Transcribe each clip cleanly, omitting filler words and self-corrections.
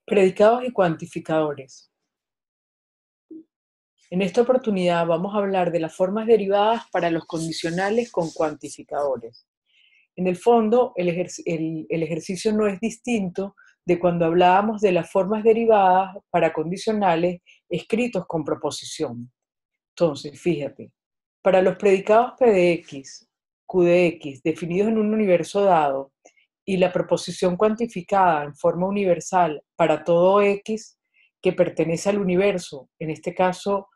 Predicados y cuantificadores. En esta oportunidad vamos a hablar de las formas derivadas para los condicionales con cuantificadores. En el fondo, el ejercicio no es distinto de cuando hablábamos de las formas derivadas para condicionales escritos con proposición. Entonces, fíjate, para los predicados P de X, Q de X, definidos en un universo dado, y la proposición cuantificada en forma universal para todo X que pertenece al universo, en este caso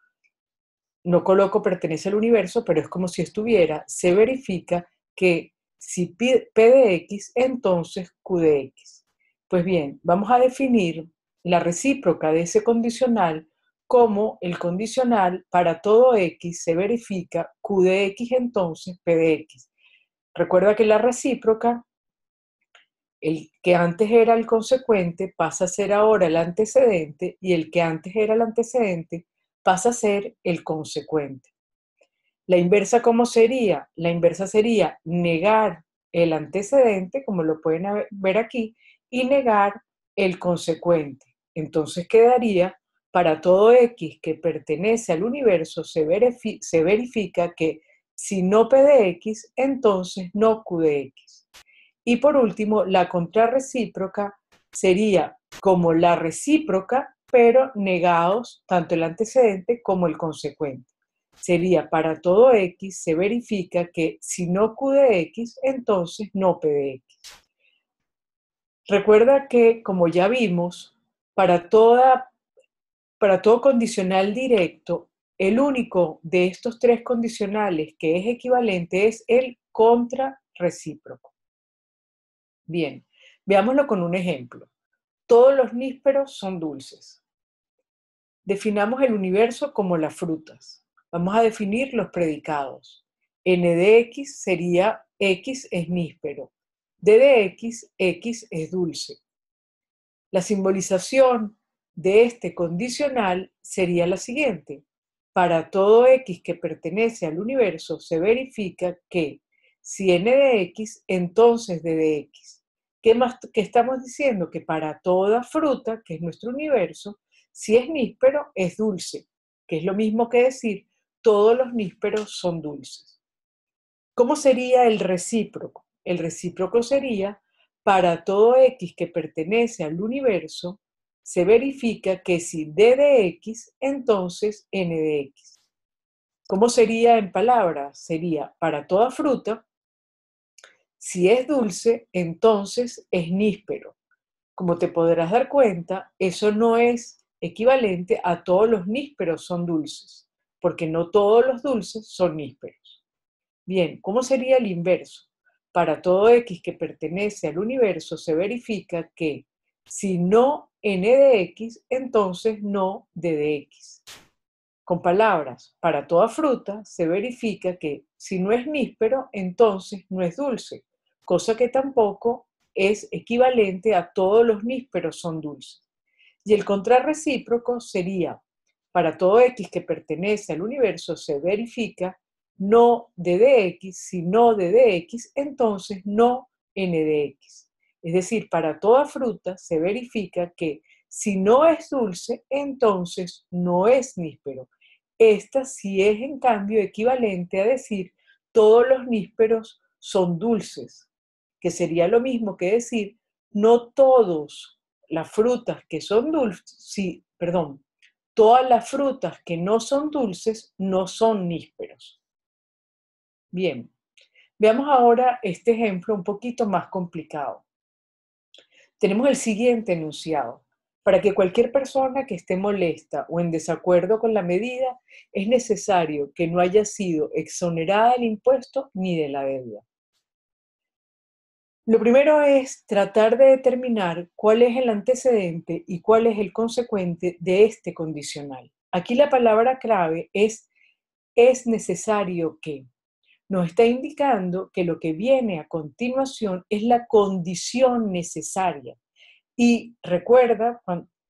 no coloco pertenece al universo, pero es como si estuviera, se verifica que si P de X, entonces Q de X. Pues bien, vamos a definir la recíproca de ese condicional como el condicional para todo X se verifica Q de X, entonces P de X. Recuerda que la recíproca, el que antes era el consecuente pasa a ser ahora el antecedente y el que antes era el antecedente pasa a ser el consecuente. La inversa, ¿cómo sería? La inversa sería negar el antecedente, como lo pueden ver aquí, y negar el consecuente. Entonces quedaría, para todo X que pertenece al universo, se verifica que si no P de X, entonces no Q de X. Y por último, la contrarrecíproca sería como la recíproca, pero negados tanto el antecedente como el consecuente. Sería para todo X se verifica que si no Q de X, entonces no P de X. Recuerda que, como ya vimos, para todo condicional directo, el único de estos tres condicionales que es equivalente es el contrarrecíproco. Bien, veámoslo con un ejemplo. Todos los nísperos son dulces. Definamos el universo como las frutas. Vamos a definir los predicados. N de X sería X es níspero. D de X, X es dulce. La simbolización de este condicional sería la siguiente. Para todo X que pertenece al universo se verifica que si N de X, entonces D de X. ¿Qué estamos diciendo? Que para toda fruta, que es nuestro universo, si es níspero, es dulce, que es lo mismo que decir todos los nísperos son dulces. ¿Cómo sería el recíproco? El recíproco sería para todo X que pertenece al universo, se verifica que si D de X, entonces N de X. ¿Cómo sería en palabras? Sería para toda fruta, si es dulce, entonces es níspero. Como te podrás dar cuenta, eso no es equivalente a todos los nísperos son dulces, porque no todos los dulces son nísperos. Bien, ¿cómo sería el inverso? Para todo X que pertenece al universo se verifica que si no N de X, entonces no D de X. Con palabras, para toda fruta se verifica que si no es níspero, entonces no es dulce, cosa que tampoco es equivalente a todos los nísperos son dulces. Y el contrarrecíproco sería, para todo X que pertenece al universo se verifica no D de X, sino D de X, entonces no N de X. Es decir, para toda fruta se verifica que si no es dulce, entonces no es níspero. Esta sí es, en cambio, equivalente a decir todos los nísperos son dulces, que sería lo mismo que decir no todas las frutas que son dulces, todas las frutas que no son dulces no son nísperos. Bien, veamos ahora este ejemplo un poquito más complicado. Tenemos el siguiente enunciado. Para que cualquier persona que esté molesta o en desacuerdo con la medida, es necesario que no haya sido exonerada del impuesto ni de la deuda. Lo primero es tratar de determinar cuál es el antecedente y cuál es el consecuente de este condicional. Aquí la palabra clave es necesario que. Nos está indicando que lo que viene a continuación es la condición necesaria. Y recuerda,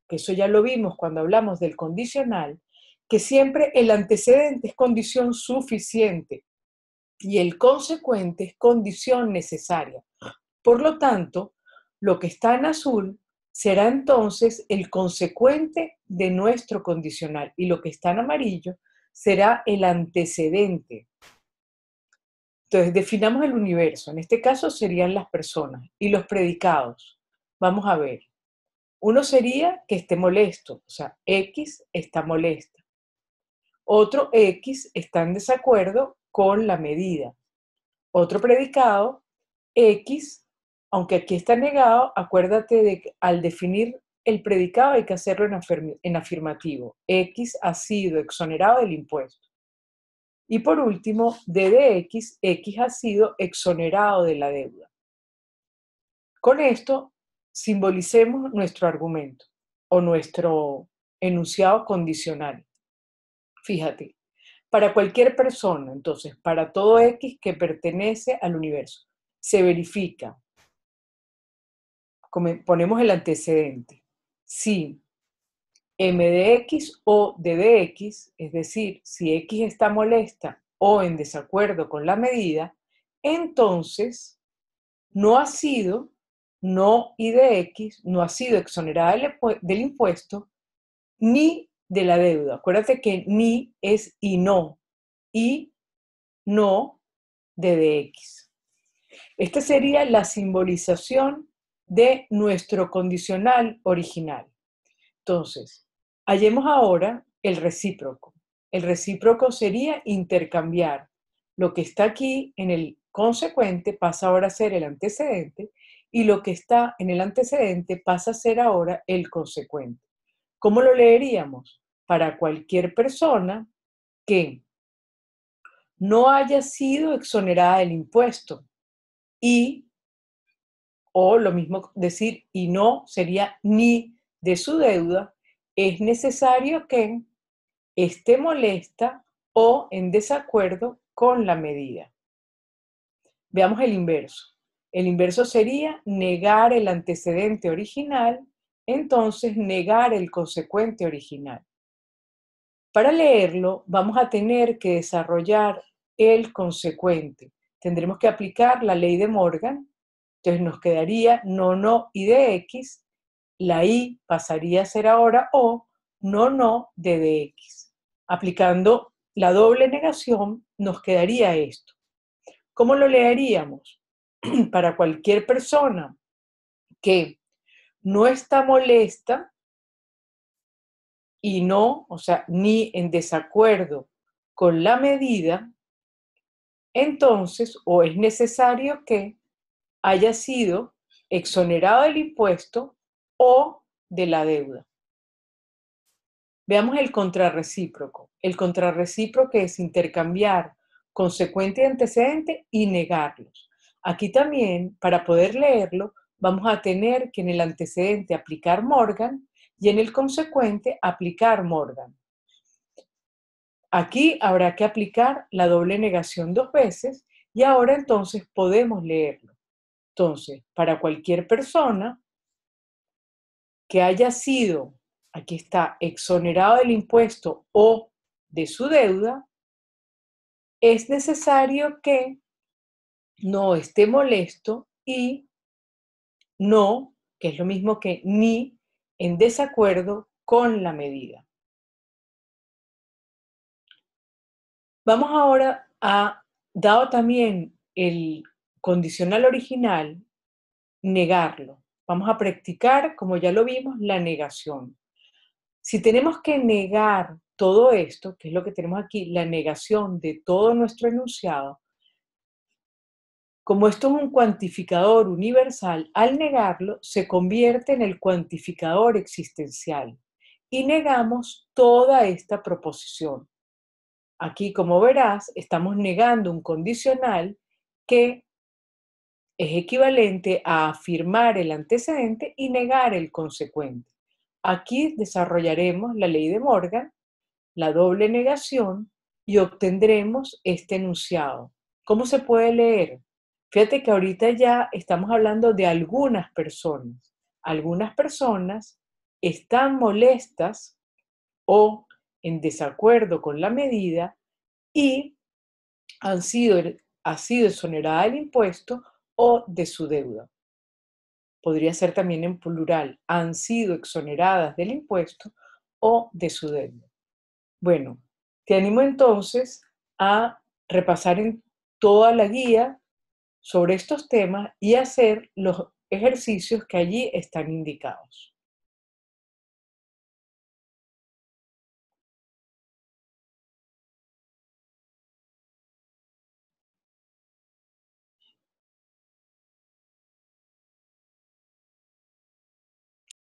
que eso ya lo vimos cuando hablamos del condicional, que siempre el antecedente es condición suficiente y el consecuente es condición necesaria. Por lo tanto, lo que está en azul será entonces el consecuente de nuestro condicional y lo que está en amarillo será el antecedente. Entonces, definamos el universo. En este caso serían las personas y los predicados. Vamos a ver. Uno sería que esté molesto, o sea, X está molesta. Otro X está en desacuerdo con la medida. Otro predicado, X, aunque aquí está negado, acuérdate de que al definir el predicado hay que hacerlo en afirmativo. X ha sido exonerado del impuesto. Y por último, D de X, X ha sido exonerado de la deuda. Con esto simbolicemos nuestro argumento o nuestro enunciado condicional. Fíjate, para cualquier persona, entonces, para todo X que pertenece al universo, se verifica, ponemos el antecedente, si M de X o D de X, es decir, si X está molesta o en desacuerdo con la medida, entonces no ha sido, no I de X, no ha sido exonerada del impuesto ni de la deuda. Acuérdate que ni es y no de dx. Esta sería la simbolización de nuestro condicional original. Entonces, hallemos ahora el recíproco. El recíproco sería intercambiar lo que está aquí en el consecuente pasa ahora a ser el antecedente y lo que está en el antecedente pasa a ser ahora el consecuente. ¿Cómo lo leeríamos? Para cualquier persona que no haya sido exonerada del impuesto y, o lo mismo decir, y no sería ni de su deuda, es necesario que esté molesta o en desacuerdo con la medida. Veamos el inverso. El inverso sería negar el antecedente original, entonces negar el consecuente original. Para leerlo, vamos a tener que desarrollar el consecuente. Tendremos que aplicar la ley de Morgan, entonces nos quedaría no y de X, la I pasaría a ser ahora O, no de dx. Aplicando la doble negación, nos quedaría esto. ¿Cómo lo leeríamos? Para cualquier persona que no está molesta y no, o sea, ni en desacuerdo con la medida, entonces, o es necesario que haya sido exonerado del impuesto o de la deuda. Veamos el contrarrecíproco. El contrarrecíproco es intercambiar consecuente y antecedente y negarlos. Aquí también, para poder leerlo, vamos a tener que en el antecedente aplicar Morgan y en el consecuente aplicar Morgan. Aquí habrá que aplicar la doble negación 2 veces y ahora entonces podemos leerlo. Entonces, para cualquier persona que haya sido, aquí está, exonerado del impuesto o de su deuda, es necesario que no esté molesto y no, que es lo mismo que ni, en desacuerdo con la medida. Vamos ahora a, dado también el condicional original, negarlo. Vamos a practicar, como ya lo vimos, la negación. Si tenemos que negar todo esto, que es lo que tenemos aquí, la negación de todo nuestro enunciado, como esto es un cuantificador universal, al negarlo se convierte en el cuantificador existencial y negamos toda esta proposición. Aquí, como verás, estamos negando un condicional que es equivalente a afirmar el antecedente y negar el consecuente. Aquí desarrollaremos la ley de Morgan, la doble negación, y obtendremos este enunciado. ¿Cómo se puede leer? Fíjate que ahorita ya estamos hablando de algunas personas. Algunas personas están molestas o en desacuerdo con la medida y ha sido exonerada del impuesto o de su deuda. Podría ser también en plural, han sido exoneradas del impuesto o de su deuda. Bueno, te animo entonces a repasar en toda la guía sobre estos temas y hacer los ejercicios que allí están indicados.